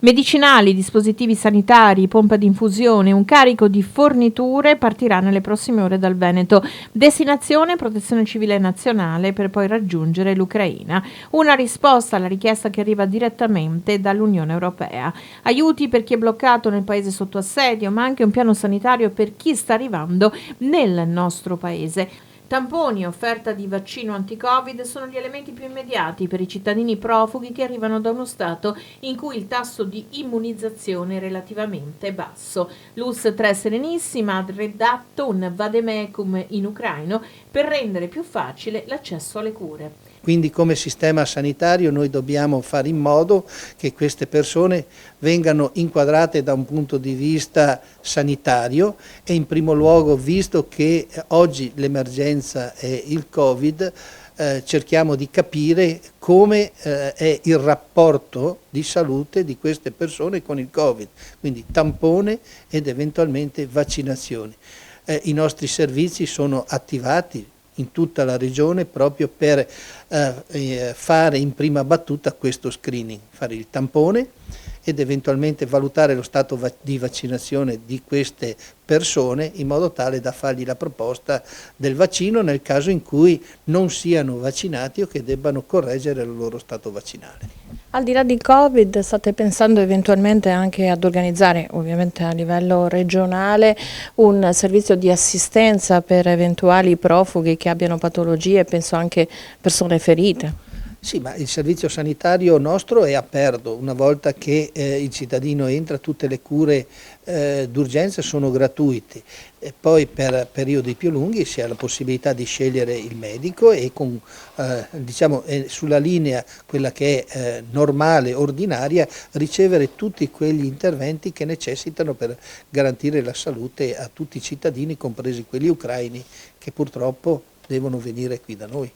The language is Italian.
Medicinali, dispositivi sanitari, pompa di infusione, un carico di forniture partirà nelle prossime ore dal Veneto. Destinazione Protezione Civile Nazionale per poi raggiungere l'Ucraina. Una risposta alla richiesta che arriva direttamente dall'Unione Europea. Aiuti per chi è bloccato nel paese sotto assedio, ma anche un piano sanitario per chi sta arrivando nel nostro paese. Tamponi e offerta di vaccino anti-Covid sono gli elementi più immediati per i cittadini profughi che arrivano da uno stato in cui il tasso di immunizzazione è relativamente basso. L'US 3 Serenissima ha redatto un vademecum in ucraino per rendere più facile l'accesso alle cure. Quindi come sistema sanitario noi dobbiamo fare in modo che queste persone vengano inquadrate da un punto di vista sanitario e in primo luogo, visto che oggi l'emergenza è il Covid, cerchiamo di capire come è il rapporto di salute di queste persone con il Covid, quindi tampone ed eventualmente vaccinazioni. I nostri servizi sono attivati in tutta la regione proprio per fare in prima battuta questo screening, fare il tampone ed eventualmente valutare lo stato di vaccinazione di queste persone in modo tale da fargli la proposta del vaccino nel caso in cui non siano vaccinati o che debbano correggere il loro stato vaccinale. Al di là di Covid, state pensando eventualmente anche ad organizzare, ovviamente a livello regionale, un servizio di assistenza per eventuali profughi che abbiano patologie, penso anche persone ferite? Sì, ma il servizio sanitario nostro è aperto, una volta che il cittadino entra tutte le cure d'urgenza sono gratuite, e poi per periodi più lunghi si ha la possibilità di scegliere il medico e con, diciamo, sulla linea quella che è normale, ordinaria, ricevere tutti quegli interventi che necessitano per garantire la salute a tutti i cittadini, compresi quelli ucraini che purtroppo devono venire qui da noi.